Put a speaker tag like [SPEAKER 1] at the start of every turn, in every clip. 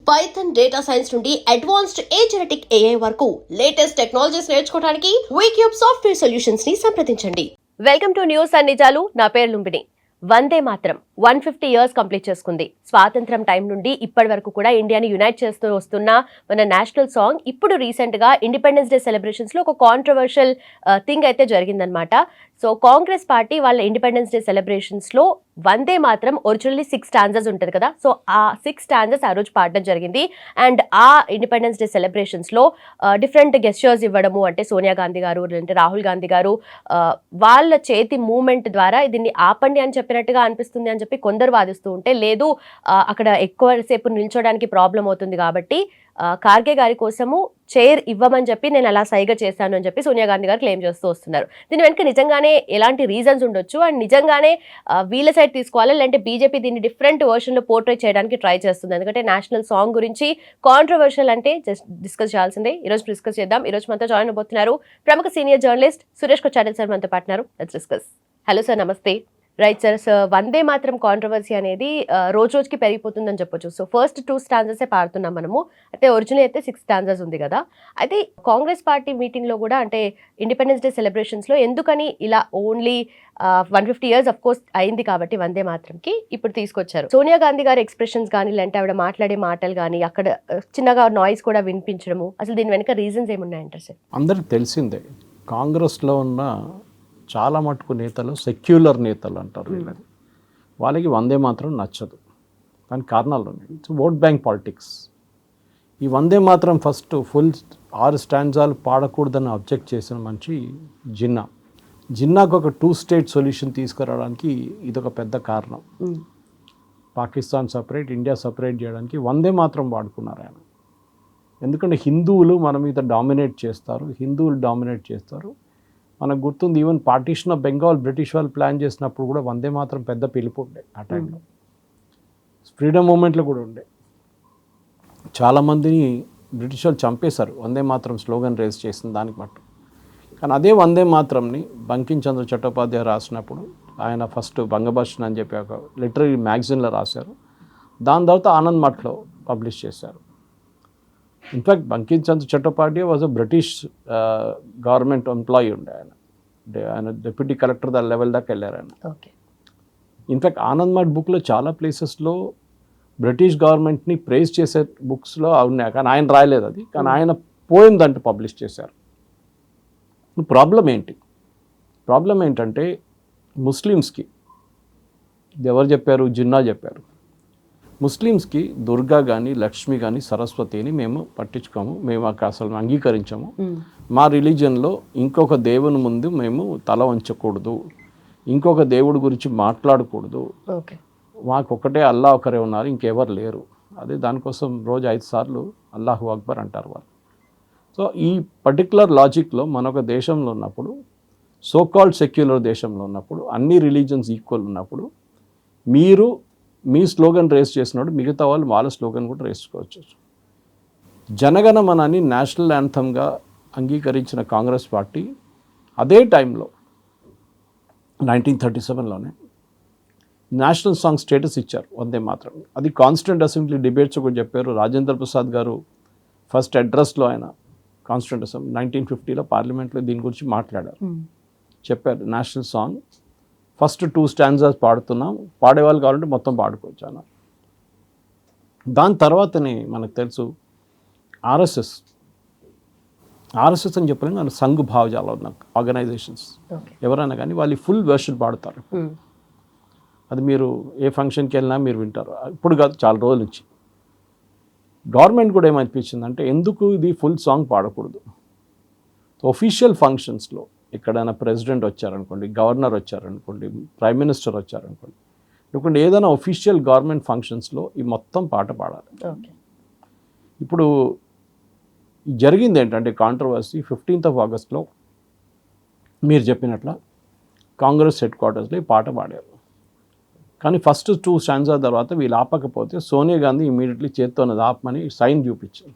[SPEAKER 1] Python data science నుండి advanced genetic AI వరకు latest technologies నేర్చుకోవడానికి వీక్యూబ్ సాఫ్ట్వేర్ సొల్యూషన్స్ ని సంప్రదించండి. వెల్కమ్ టు న్యూస్ అండ్ నిజాలు. నా పేరు లుంబిని. వందే మాత్రం 150 ఇయర్స్ కంప్లీట్ చేసుకుంది. స్వాతంత్రం టైం నుండి ఇప్పటి వరకు కూడా ఇండియాని యునైట్ చేస్తూ వస్తున్న మన నేషనల్ సాంగ్ ఇప్పుడు రీసెంట్ గా ఇండిపెండెన్స్ డే సెలబ్రేషన్స్ లో ఒక కాంట్రవర్షియల్ థింగ్ అయితే జరిగిందనమాట. సో కాంగ్రెస్ పార్టీ వాళ్ళ ఇండిపెండెన్స్ డే సెలబ్రేషన్స్ లో వందే మాత్రం ఒరిజినల్లీ 6 స్టాంజర్స్ ఉంటుంది కదా, సో ఆ 6 స్టాంజర్స్ ఆ రోజు పాడడం జరిగింది. అండ్ ఆ ఇండిపెండెన్స్ డే సెలబ్రేషన్స్ లో డిఫరెంట్ గెస్చర్స్ ఇవ్వడము, అంటే సోనియా గాంధీ గారు లేదంటే రాహుల్ గాంధీ గారు వాళ్ళ చేతి మూమెంట్ ద్వారా దీన్ని ఆపండి అని చెప్పినట్టుగా అనిపిస్తుంది అని చెప్పి కొందరు వాదిస్తూ ఉంటే, లేదు అక్కడ ఎక్కువసేపు నిల్చోడానికి ప్రాబ్లం అవుతుంది కాబట్టి ఖార్గే గారి కోసము చైర్ ఇవ్వమని చెప్పి నేను అలా సైగ చేశాను అని చెప్పి సోనియా గాంధీ గారు క్లెయిమ్ చేస్తూ వస్తున్నారు. దీని వెనక నిజంగానే ఎలాంటి రీజన్స్ ఉండొచ్చు అండ్ నిజంగానే వీళ్ళ సైడ్ తీసుకోవాలి, లేదంటే బీజేపీ దీన్ని డిఫరెంట్ వర్షన్ లో పోర్ట్రేట్ చేయడానికి ట్రై చేస్తుంది. ఎందుకంటే నేషనల్ సాంగ్ గురించి కాంట్రవర్షియల్ అంటే జస్ట్ డిస్కస్ చేయాల్సిందే. ఈ రోజు డిస్కస్ చేద్దాం. ఈ రోజు మనతో జాయిన్ అవబోతున్నారు ప్రముఖ senior journalist Suresh Kochattil sir మనతో పాటున్నారు. Let's discuss. హలో సార్, నమస్తే. Right sir, Vande Mataram controversy అనేది రోజు రోజుకి పెరిగిపోతుందని చెప్పొచ్చు. సో ఫస్ట్ 2 స్టాంజర్సే పాడుతున్నాం మనము. అయితే ఒరిజినల్ అయితే 6 స్టాంజర్స్ ఉంది కదా. అయితే కాంగ్రెస్ పార్టీ మీటింగ్ లో కూడా, అంటే ఇండిపెండెన్స్ డే సెలబ్రేషన్స్ లో ఎందుకని ఇలా ఓన్లీ 150 ఇయర్స్ అఫ్ కోర్స్ అయింది కాబట్టి వందే మాత్రంకి ఇప్పుడు తీసుకొచ్చారు. సోనియా గాంధీ గారి ఎక్స్ప్రెషన్స్ కానీ, లేదంటే ఆవిడ మాట్లాడే మాటలు కానీ, అక్కడ చిన్నగా నాయిస్ కూడా వినిపించడము, అసలు దీని వెనక రీజన్స్ ఏమున్నాయంటారు సార్?
[SPEAKER 2] అందరికి తెలిసిందే, కాంగ్రెస్లో ఉన్న చాలా మటుకు నేతలు సెక్యులర్ నేతలు అంటారు వీళ్ళని. వాళ్ళకి వందే మాత్రం నచ్చదు. దానికి కారణాలు ఉన్నాయి. It's vote bank politics. ఈ వందే మాత్రం ఫస్ట్ ఫుల్ 6 స్టాంజాలు పాడకూడదని అబ్జెక్ట్ చేసిన మనిషి జిన్నాకు ఒక 2 స్టేట్ సొల్యూషన్ తీసుకురావడానికి ఇదొక పెద్ద కారణం. పాకిస్తాన్ సపరేట్, ఇండియా సపరేట్ చేయడానికి వందే మాత్రం వాడుకున్నారు ఆయన. ఎందుకంటే హిందువులు మన మీద డామినేట్ చేస్తారు. మనకు గుర్తుంది, even partition of Bengal British వాళ్ళు ప్లాన్ చేసినప్పుడు కూడా వందే మాత్రం పెద్ద పిలుపు ఉండే. ఆ టైంలో ఫ్రీడమ్ మూమెంట్లో కూడా ఉండే. చాలామందిని బ్రిటిష్ వాళ్ళు చంపేశారు వందే మాత్రం స్లోగన్ రేస్ చేసిన దానికి మట్టు. కానీ అదే వందే మాత్రంని బంకిం చంద్ర చట్టోపాధ్యాయ రాసినప్పుడు ఆయన ఫస్ట్ బంగభర్షన్ అని చెప్పి ఒక లిటరీ మ్యాగజైన్లో రాశారు. దాని తర్వాత ఆనంద్ మఠ్లో పబ్లిష్ చేశారు. In fact Bankim Chandra Chattopadhyay was a British government employee ఉండే ఆయన డిప్యూటీ కలెక్టర్ లెవెల్ దాకా వెళ్ళారు ఆయన. ఇన్ఫ్యాక్ట్ ఆనంద్ మఠ్ బుక్లో చాలా ప్లేసెస్లో బ్రిటిష్ గవర్నమెంట్ని ప్రైజ్ చేసే బుక్స్లో ఉన్నాయి, కానీ ఆయన రాయలేదు అది. కానీ ఆయన పోయిందంటూ పబ్లిష్ చేశారు. ప్రాబ్లం ఏంటంటే ముస్లిమ్స్కి ఎవరు చెప్పారు? జిన్నా చెప్పారు. ముస్లిమ్స్కి దుర్గా కానీ, లక్ష్మి కానీ, సరస్వతిని మేము పట్టించుకోము, మేము అసలు అంగీకరించము. మా రిలీజన్లో ఇంకొక దేవుని ముందు మేము తల వంచకూడదు, ఇంకొక దేవుడి గురించి మాట్లాడకూడదు. మాకు ఒకటే అల్లా ఒకరే ఉన్నారు, ఇంకెవరు లేరు. అదే దానికోసం రోజు 5 సార్లు అల్లాహు అక్బర్ అంటారు వాళ్ళు. సో ఈ పర్టికులర్ లాజిక్లో మన ఒక దేశంలో ఉన్నప్పుడు, సోకాల్డ్ సెక్యులర్ దేశంలో ఉన్నప్పుడు, అన్ని రిలీజన్స్ ఈక్వల్ ఉన్నప్పుడు, మీరు మీ స్లోగన్ రేస్ చేసినప్పుడు మిగతా వాళ్ళు వాళ్ళ స్లోగన్ కూడా రేసుకోవచ్చు. జనగణమనని నేషనల్ యాంథమ్గా అంగీకరించిన కాంగ్రెస్ పార్టీ అదే టైంలో 1937లోనే నేషనల్ సాంగ్ స్టేటస్ ఇచ్చారు వందే మాత్రం. అది కాన్స్టిట్యూంట్ అసెంబ్లీ డిబేట్స్ కూడా చెప్పారు. రాజేంద్ర ప్రసాద్ గారు ఫస్ట్ అడ్రస్లో ఆయన కాన్స్టిట్యూంట్ అసెంబ్లీ 1950లో పార్లమెంట్లో దీని గురించి మాట్లాడారు. చెప్పారు నేషనల్ సాంగ్ ఫస్ట్ 2 స్టాంజర్స్ పాడుతున్నాం, పాడేవాళ్ళు కావాలంటే మొత్తం పాడుకోవచ్చు అన్నారు. దాని తర్వాతనే మనకు తెలుసు ఆర్ఎస్ఎస్ అని చెప్పలేము, కానీ సంఘ్ భావజాలు ఉన్న ఆర్గనైజేషన్స్ ఎవరైనా కానీ వాళ్ళు ఫుల్ వెర్షన్ పాడుతారు. అది మీరు ఏ ఫంక్షన్కి వెళ్ళినా మీరు వింటారు. ఇప్పుడు కాదు, చాలా రోజుల నుంచి. గవర్నమెంట్ కూడా ఏమనిపించిందంటే, ఎందుకు ఇది ఫుల్ సాంగ్ పాడకూడదు? ఒఫీషియల్ ఫంక్షన్స్లో ఎక్కడైనా ప్రెసిడెంట్ వచ్చారనుకోండి, గవర్నర్ వచ్చారనుకోండి, ప్రైమ్ మినిస్టర్ వచ్చారనుకోండి, లేకుంటే ఏదైనా ఒఫీషియల్ గవర్నమెంట్ ఫంక్షన్స్లో ఈ మొత్తం పాట పాడాలి. ఇప్పుడు జరిగింది ఏంటంటే కాంట్రవర్సీ 15th ఆగస్ట్లో మీరు చెప్పినట్ల కాంగ్రెస్ హెడ్ క్వార్టర్స్లో ఈ పాట పాడారు. కానీ ఫస్ట్ 2 స్టాంజా తర్వాత వీళ్ళు ఆపకపోతే సోనియా గాంధీ ఇమీడియట్లీ చేత్తో అది ఆపమని సైన్ చూపించారు.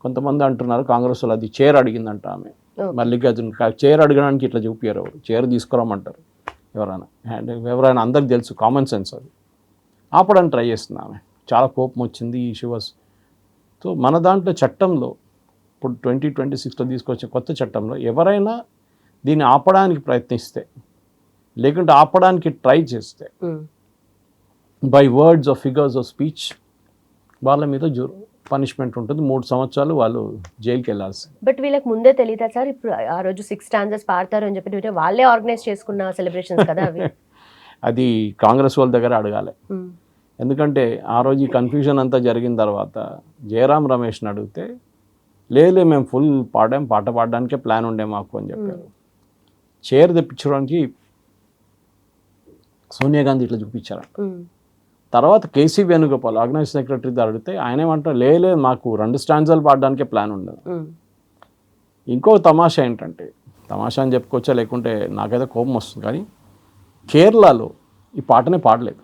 [SPEAKER 2] కొంతమంది అంటున్నారు కాంగ్రెస్ వాళ్ళు అది చైర్ అడిగిందంట ఆమె. మల్లికార్జున చైర్ అడగడానికి ఇట్లా చూపించారు, ఎవరు చైర్ తీసుకురామంటారు ఎవరైనా అందరికి తెలుసు, కామన్ సెన్స్. అది ఆపడానికి ట్రై చేస్తుంది ఆమె. చాలా కోపం వచ్చింది. షీ వాస్ సో మన దాంట్లో చట్టంలో ఇప్పుడు 2026లో తీసుకొచ్చే కొత్త చట్టంలో ఎవరైనా దీన్ని ఆపడానికి ప్రయత్నిస్తే లేకుంటే ఆపడానికి ట్రై చేస్తే by words of figures of speech వాళ్ళ మీద పనిష్మెంట్ ఉంటుంది, 3 సంవత్సరాలు వాళ్ళు జైలుకి వెళ్ళాల్సి.
[SPEAKER 1] బట్ వీళ్ళకి ముందే తెలియదా సార్ ఇప్పుడు ఆ రోజు 6 స్టాంజర్స్ పాడతారు అని చెప్పి వాళ్ళే ఆర్గనైజ్ చేసుకున్న సెలబ్రేషన్స్ కదా అవి?
[SPEAKER 2] అది కాంగ్రెస్ వాళ్ళ దగ్గర అడగాలి. ఎందుకంటే ఆ రోజు ఈ కన్ఫ్యూజన్ అంతా జరిగిన తర్వాత జయరాం రమేష్ని అడిగితే లేదు మేము ఫుల్ పాట పాడడానికే ప్లాన్ ఉండే మాకు అని చెప్పారు. చైర్ తెప్పించడానికి సోనియా గాంధీ ఇట్లా చూపించారు. తర్వాత కేసీ వేణుగోపాల్ ఆర్గనైజ్ సెక్రటరీ అడిగితే ఆయన ఏమంటారు లేదు మాకు 2 స్టాండ్జాలు పాడడానికే ప్లాన్ ఉండదు. ఇంకో తమాషా ఏంటంటే, తమాషా అని చెప్పుకోవచ్చా లేకుంటే నాకైతే కోపం వస్తుంది, కానీ కేరళలో ఈ పాటనే పాడలేదు.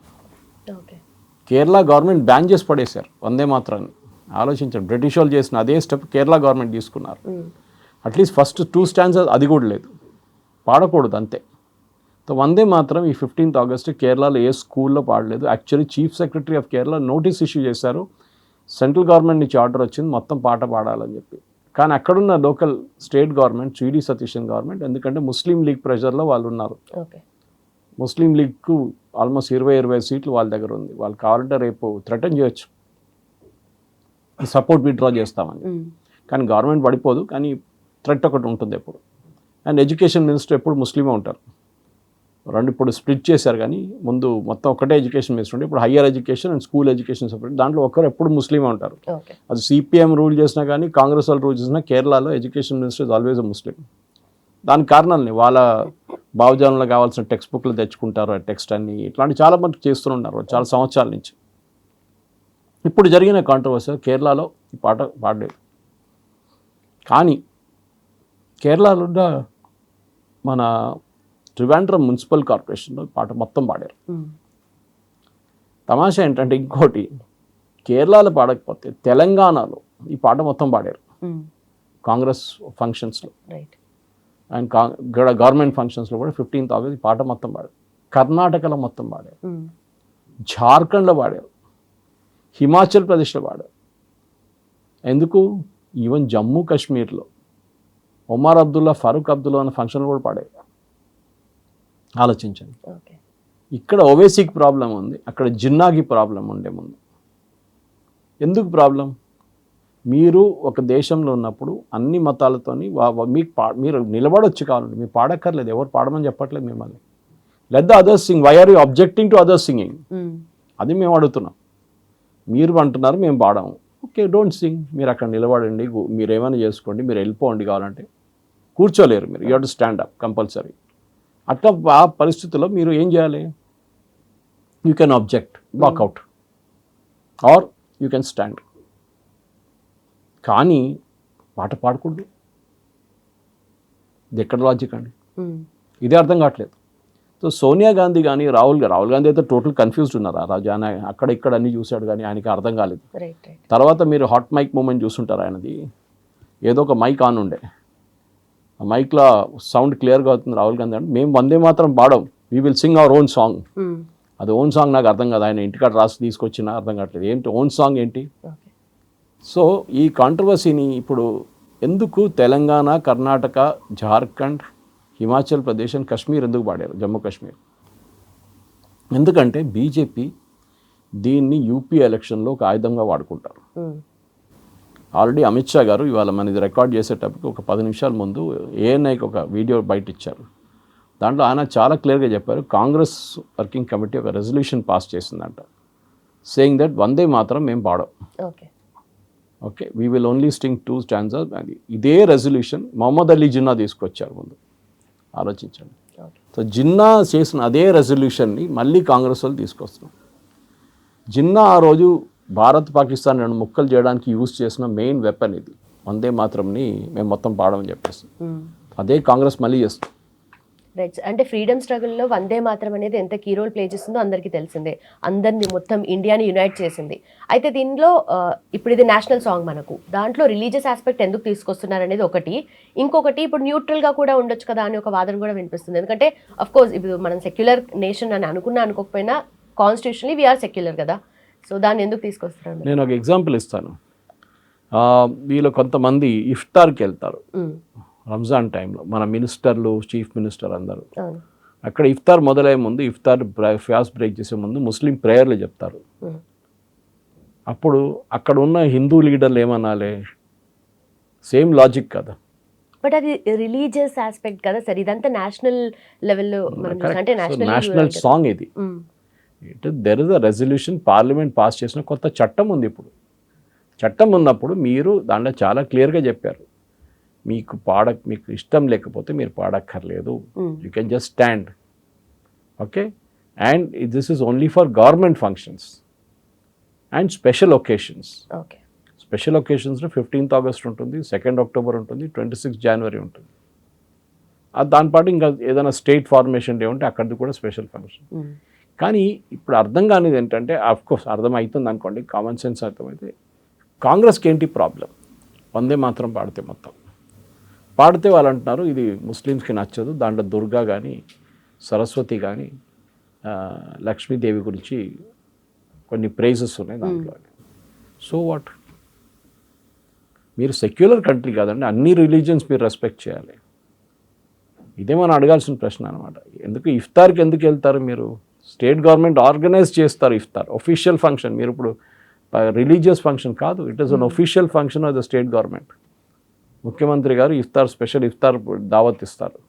[SPEAKER 2] కేరళ గవర్నమెంట్ బ్యాన్ చేసి పడేశారు వందే మాత్రాన్ని. ఆలోచించండి, బ్రిటిష్ వాళ్ళు చేసిన అదే స్టెప్ కేరళ గవర్నమెంట్ తీసుకున్నారు. అట్లీస్ట్ ఫస్ట్ 2 స్టాండ్జాలు అది కూడా లేదు, పాడకూడదు అంతే. సో వందే మాత్రం ఈ 15th ఆగస్టు కేరళలో ఏ స్కూల్లో పాడలేదు. Actually chief secretary of Kerala notice issue చేశారు, సెంట్రల్ గవర్నమెంట్ నుంచి ఆర్డర్ వచ్చింది మొత్తం పాట పాడాలని చెప్పి. కానీ అక్కడున్న local state government VD Satheesan government, ఎందుకంటే ముస్లిం లీగ్ ప్రెషర్లో వాళ్ళు ఉన్నారు. ముస్లిం లీగ్కు ఆల్మోస్ట్ 20 సీట్లు వాళ్ళ దగ్గర ఉంది. వాళ్ళు కావాలంటే రేపు థ్రెటన్ చేయొచ్చు, సపోర్ట్ విత్డ్రా చేస్తామని. కానీ గవర్నమెంట్ పడిపోదు, కానీ థ్రెట్ ఒకటి ఉంటుంది ఎప్పుడు. అండ్ ఎడ్యుకేషన్ మినిస్టర్ ఎప్పుడు ముస్లిమే ఉంటారు. రెండు ఇప్పుడు స్ప్లిట్ చేశారు, కానీ ముందు మొత్తం ఒకటే ఎడ్యుకేషన్ మినిస్టర్ ఉంటే ఇప్పుడు higher education and school education separate. దాంట్లో ఒకరు ఎప్పుడు ముస్లిమే ఉంటారు. అది సిపిఎం రూల్ చేసినా కానీ కాంగ్రెస్ వాళ్ళు రూల్ చేసినా కేరళలో education minister is always a Muslim. దానికి కారణాలని వాళ్ళ భావజాలంలో కావాల్సిన టెక్స్ట్ బుక్లు తెచ్చుకుంటారు, టెక్స్ట్ అన్ని ఇట్లాంటి చాలా మంది చేస్తున్నారు చాలా సంవత్సరాల నుంచి. ఇప్పుడు జరిగిన కాంట్రవర్సీ కేరళలో ఈ పాట పాడలేదు. కానీ కేరళలో మన ట్రివాండ్రం మున్సిపల్ కార్పొరేషన్లో పాట మొత్తం పాడారు. తమాషా ఏంటంటే ఇంకోటి, కేరళలో పాడకపోతే తెలంగాణలో ఈ పాట మొత్తం పాడారు కాంగ్రెస్ ఫంక్షన్స్లో అండ్ గవర్నమెంట్ ఫంక్షన్స్లో కూడా 15th ఆగస్ట్ ఈ పాట మొత్తం పాడారు. కర్ణాటకలో మొత్తం పాడారు, జార్ఖండ్లో పాడారు, హిమాచల్ ప్రదేశ్లో పాడారు. ఎందుకు ఈవెన్ జమ్మూ కాశ్మీర్లో ఒమర్ అబ్దుల్లా, ఫరూక్ అబ్దుల్లా అనే ఫంక్షన్లు కూడా పాడారు. ఆలోచించండి, ఇక్కడ ఓవైసీకి ప్రాబ్లం ఉంది, అక్కడ జిన్నాకి ప్రాబ్లం ఉండే ముందు. ఎందుకు ప్రాబ్లం? మీరు ఒక దేశంలో ఉన్నప్పుడు అన్ని మతాలతోని మీరు నిలబడొచ్చు, కావాలండి మీరు పాడక్కర్లేదు, ఎవరు పాడమని చెప్పట్లేదు మిమ్మల్ని. Let the others sing, why are you objecting to others singing? అది మేము అడుగుతున్నాం. మీరు అంటున్నారు మేము పాడాము, ఓకే డోంట్ సింగ్, మీరు అక్కడ నిలబడండి, మీరు ఏమైనా చేసుకోండి, మీరు వెళ్ళిపోండి, కావాలంటే కూర్చోలేరు మీరు, you have to stand up compulsory. అట్లా ఆ పరిస్థితుల్లో మీరు ఏం చేయాలి? You can object, walkout, or you can stand. కానీ పాట పాడకూడదు, ఇది ఎక్కడ లాజిక్ అండి? ఇదే అర్థం కావట్లేదు. సో సోనియా గాంధీ కానీ రాహుల్ గాంధీ అయితే టోటల్ కన్ఫ్యూజ్డ్ ఉన్నారు. ఆ రాజు ఆయన అక్కడ ఇక్కడ అన్ని చూశాడు, కానీ ఆయనకి అర్థం కాలేదు. తర్వాత మీరు హాట్ మైక్ మూమెంట్ చూస్తుంటారు ఆయనది, ఏదో ఒక మైక్ ఆన్ ఉండే, ఆ మైక్లో సౌండ్ క్లియర్గా అవుతుంది. రాహుల్ గాంధీ అంటే మేము వందే మాత్రం పాడం, we will sing our own song. అది ఓన్ సాంగ్ నాకు అర్థం కాదు, ఆయన ఇంటికాడ రాసి తీసుకొచ్చినా అర్థం కావట్లేదు, ఏంటి ఓన్ సాంగ్ ఏంటి? సో ఈ కాంట్రవర్సీని ఇప్పుడు ఎందుకు తెలంగాణ, కర్ణాటక, జార్ఖండ్, హిమాచల్ ప్రదేశ్ అండ్ కాశ్మీర్ ఎందుకు పాడారు, జమ్మూ కాశ్మీర్? ఎందుకంటే బీజేపీ దీన్ని యూపీ ఎలక్షన్లో ఒక ఆయుధంగా వాడుకుంటారు. ఆల్రెడీ అమిత్ షా గారు ఇవాళ మన ఇది రికార్డ్ చేసేటప్పటికి ఒక 10 నిమిషాల ముందు ఏఎన్ఐకి ఒక వీడియో బయట ఇచ్చారు. దాంట్లో ఆయన చాలా క్లియర్గా చెప్పారు, కాంగ్రెస్ వర్కింగ్ కమిటీ ఒక రెజల్యూషన్ పాస్ చేసిందంట, సేయింగ్ దట్ వందే మాత్రం మేము పాడం, okay we will only sing 2 stanzas. అది ఇదే రెజల్యూషన్ మొహమ్మద్ అలీ జిన్నా తీసుకొచ్చారు ముందు. ఆలోచించండి. సో జిన్నా చేసిన అదే రెజల్యూషన్ని మళ్ళీ కాంగ్రెస్ వాళ్ళు తీసుకొస్తున్నాం. జిన్నా ఆ రోజు భారత్ పాకిస్తాన్ 2 ముక్కలు చేయడానికి యూజ్ చేసిన మెయిన్ వెపన్ ఇది, వందే మాత్రంని మేము మొత్తం పాడమని చెప్పేసి. అదే కాంగ్రెస్ మళ్ళీ చేస్తుంది.
[SPEAKER 1] రైట్. అంటే ఫ్రీడమ్ స్ట్రగుల్లో వందే మాత్రం అనేది ఎంత కీ రోల్ ప్లే చేస్తుందో అందరికీ తెలిసిందే, అందరినీ మొత్తం ఇండియాని యునైట్ చేసింది. అయితే దీనిలో ఇప్పుడు ఇది నేషనల్ సాంగ్, మనకు దాంట్లో రిలీజియస్ ఆస్పెక్ట్ ఎందుకు తీసుకొస్తున్నారు అనేది ఒకటి. ఇంకొకటి ఇప్పుడు న్యూట్రల్గా కూడా ఉండొచ్చు కదా అని ఒక వాదన కూడా వినిపిస్తుంది. ఎందుకంటే అఫ్ కోర్స్ ఇప్పుడు మనం సెక్యులర్ నేషన్ అని అనుకోకపోయినా కాన్స్టిట్యూషనలీ వీఆర్ సెక్యులర్ కదా, సో దాన్ని ఎందుకు తీసుకొస్తున్నారు?
[SPEAKER 2] నేను ఒక ఎగ్జాంపుల్ ఇస్తాను. వీళ్ళు కొంతమంది ఇఫ్తార్కి వెళ్తారు రంజాన్ టైంలో, మన మినిస్టర్లు, చీఫ్ మినిస్టర్ అందరూ. అక్కడ ఇఫ్తార్ మొదలయ్యే ముందు, ఇఫ్తార్ ఫాస్ట్ బ్రేక్ చేసే ముందు ముస్లిం ప్రేయర్లు చెప్తారు. అప్పుడు అక్కడ ఉన్న హిందూ లీడర్లు ఏమనాలి? సేమ్ లాజిక్ కదా.
[SPEAKER 1] బట్ అది రిలీజియస్ ఆస్పెక్ట్ కదా సార్, ఇదంతా నేషనల్ లెవెల్లో అంటే
[SPEAKER 2] నేషనల్ సాంగ్ ఇది. There is a resolution, parliament pass చేసిన కొత్త చట్టం ఉంది. ఇప్పుడు చట్టం ఉన్నప్పుడు మీరు దాంట్లో చాలా క్లియర్గా చెప్పారు, మీకు ఇష్టం లేకపోతే మీరు పాడక్కర్లేదు, you can just stand, okay. And this is only for government functions and special occasions. Special ఒకేషన్స్లో 15th August ఉంటుంది, 2nd October ఉంటుంది, 26th January ఉంటుంది. దానిపాటు ఇంకా ఏదైనా స్టేట్ ఫార్మేషన్ డే ఉంటే అక్కడిది కూడా స్పెషల్ ఫంక్షన్. కానీ ఇప్పుడు అర్థం కానిది ఏంటంటే, అఫ్కోర్స్ అర్థమవుతుంది అనుకోండి, కామన్ సెన్స్ అర్థమైతే, కాంగ్రెస్కి ఏంటి ప్రాబ్లం? వందే మాత్రం పాడితే వాళ్ళు అంటున్నారు ఇది ముస్లిమ్స్కి నచ్చదు, దాంట్లో దుర్గా కానీ సరస్వతి కానీ లక్ష్మీదేవి గురించి కొన్ని ప్రైజెస్ ఉన్నాయి దాంట్లో. So what? మీరు సెక్యులర్ కంట్రీ కాదండి, అన్ని రిలీజియన్స్ మీరు రెస్పెక్ట్ చేయాలి. ఇదే మనం అడగాల్సిన ప్రశ్న అనమాట. ఇఫ్తార్కి ఎందుకు వెళ్తారు మీరు? స్టేట్ గవర్నమెంట్ ఆర్గనైజ్ చేస్తారు ఇఫ్తార్, ఒఫీషియల్ ఫంక్షన్. మీరు ఇప్పుడు రిలీజియస్ ఫంక్షన్ కాదు, it is an official function of the state government. ముఖ్యమంత్రి గారు స్పెషల్ ఇఫ్తార్ దావత్ ఇస్తారు.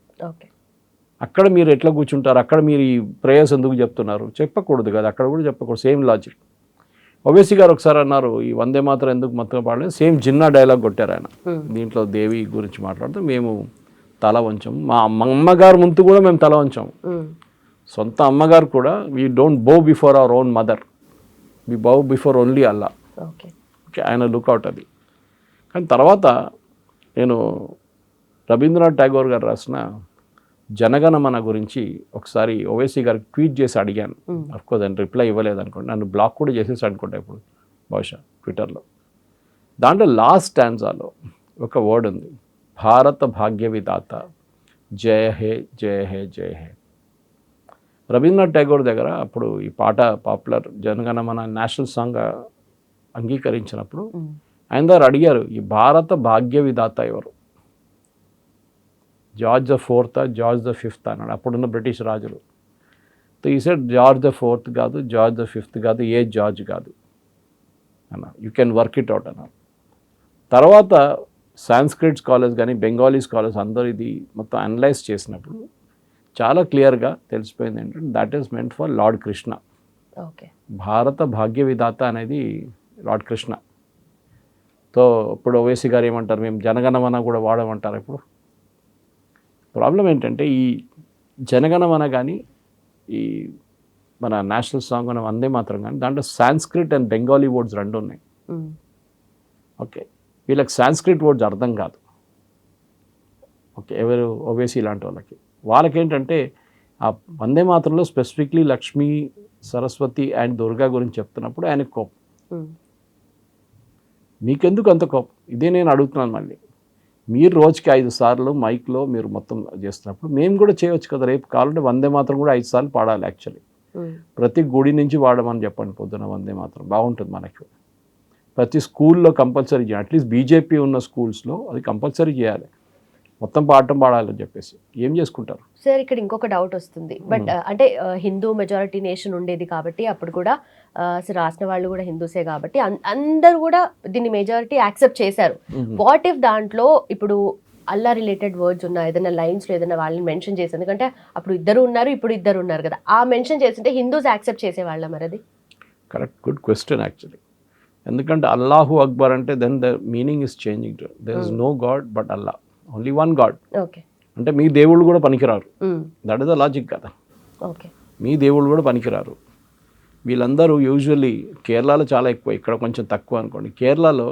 [SPEAKER 2] అక్కడ మీరు ఎట్లా కూర్చుంటారు? అక్కడ మీరు ఈ ప్రేయర్స్ ఎందుకు చెప్తున్నారు? చెప్పకూడదు కదా, అక్కడ కూడా చెప్పకూడదు. Same logic. ఓవైసీ గారు ఒకసారి అన్నారు, ఈ వందే మాత్రం ఎందుకు మొత్తం పాడలేదు, సేమ్ జిన్నా డైలాగ్ కొట్టారు ఆయన. దీంట్లో దేవి గురించి మాట్లాడుతూ మేము తల వంచాము, మా అమ్మగారు ముందు కూడా మేము తల వంచాము. సొంత అమ్మగారు కూడా, we don't bow before our own mother, we bow before only Allah. Okay, ఆయన లుక్అవుట్ అది. కానీ తర్వాత నేను రవీంద్రనాథ్ ఠాగూర్ గారు రాసిన జనగణమన గురించి ఒకసారి ఓవైసీ గారికి ట్వీట్ చేసి అడిగాను. అఫ్కోర్స్ ఆయన రిప్లై ఇవ్వలేదు అనుకోండి, నన్ను బ్లాక్ కూడా చేసేసి అనుకుంటా ఇప్పుడు బహుశా ట్విట్టర్లో. దాంట్లో లాస్ట్ స్టాండ్జాలో ఒక వర్డ్ ఉంది, భారత భాగ్య విధాత జయ హే జయ హే జయ హే. రవీంద్రనాథ్ ఠాగూర్ దగ్గర అప్పుడు ఈ పాట పాపులర్, జనగణమన నేషనల్ సాంగ్ అంగీకరించినప్పుడు ఆయన దగ్గర అడిగారు, ఈ భారత భాగ్య విధాత ఎవరు? George the fourth, George the fifth అన్నాడు అప్పుడున్న బ్రిటిష్ రాజులు. ఈ సెడ్ జార్జ్ ద ఫోర్త్ కాదు, జార్జ్ ద ఫిఫ్త్ కాదు, ఏ జార్జ్ కాదు అన్నారు. You can work it out అన్నారు. తర్వాత సాంస్క్రిట్ స్కాలర్స్ కానీ బెంగాలీ స్కాలర్స్ అందరూ ఇది మొత్తం అనలైజ్ చేసినప్పుడు చాలా క్లియర్గా తెలిసిపోయింది ఏంటంటే, that is meant for lord Krishna.
[SPEAKER 1] Okay,
[SPEAKER 2] భారత భాగ్య విధాత అనేది లార్డ్ కృష్ణ. సో ఇప్పుడు ఓవైసీ గారు ఏమంటారు, మేము జనగణమన కూడా వాడమంటారు. ఇప్పుడు ప్రాబ్లం ఏంటంటే, ఈ జనగణమన కానీ ఈ మన నేషనల్ సాంగ్ అని వందే మాత్రం కానీ దాంట్లో సాంస్క్రిట్ అండ్ బెంగాలీ వర్డ్స్ రెండు ఉన్నాయి. ఓకే, వీళ్ళకి సాంస్క్రిట్ వర్డ్స్ అర్థం కాదు. ఓకే, ఎవరు ఓవైసీ ఇలాంటి వాళ్ళకేంటంటే ఆ వందే మాత్రంలో స్పెసిఫిక్లీ లక్ష్మీ, సరస్వతి అండ్ దుర్గా గురించి చెప్తున్నప్పుడు ఆయనకు కోపం. మీకెందుకు అంత కోపం? ఇదే నేను అడుగుతున్నాను మళ్ళీ. మీరు రోజుకి 5 సార్లు మైక్లో మీరు మొత్తం చేస్తున్నప్పుడు మేము కూడా చేయవచ్చు కదా. రేపు కావాలంటే వందే మాత్రం కూడా 5 సార్లు పాడాలి. యాక్చువల్లీ ప్రతి గుడి నుంచి వాడమని చెప్పండి పొద్దున వందే మాత్రం, బాగుంటుంది మనకి. ప్రతి స్కూల్లో కంపల్సరీ చేయాలి, అట్లీస్ట్ బీజేపీ ఉన్న స్కూల్స్లో అది కంపల్సరీ చేయాలి, మొత్తం పాఠం పాడాలని చెప్పేసి. ఏం చేసుకుంటారు
[SPEAKER 1] సార్? ఇక్కడ ఇంకొక డౌట్ వస్తుంది. బట్ అంటే హిందూ మెజారిటీ నేషన్ ఉండేది కాబట్టి అప్పుడు కూడా రాసిన వాళ్ళు కూడా హిందూసే కాబట్టి అందరూ కూడా దీన్ని మెజారిటీ యాక్సెప్ట్ చేశారు. వాట్ ఇఫ్ దాంట్లో ఇప్పుడు అల్లా రిలేటెడ్ వర్డ్స్ ఉన్న ఏదైనా లైన్స్లో ఏదైనా వాళ్ళని మెన్షన్ చేసి, ఎందుకంటే అప్పుడు ఇద్దరు ఉన్నారు, ఇప్పుడు ఇద్దరు ఉన్నారు కదా, ఆ మెన్షన్ చేస్తుంటే హిందూస్ యాక్సెప్ట్ చేసేవాళ్ళ మరి అది?
[SPEAKER 2] Correct, good question actually. ఎందుకంటే అల్లాహు అక్బర్ అంటే then the meaning is changing. There is no god but Allah, only one god.
[SPEAKER 1] Okay,
[SPEAKER 2] అంటే మీ దేవుళ్ళు కూడా పనికిరారు. దట్ ఇస్ ద లాజిక్ కదా.
[SPEAKER 1] ఓకే, మీ
[SPEAKER 2] దేవుళ్ళు కూడా పనికిరారు. వీళ్ళందరూ యూజువల్లీ కేరళలో చాలా ఎక్కువ, ఇక్కడ కొంచెం తక్కువ అనుకోండి. కేరళలో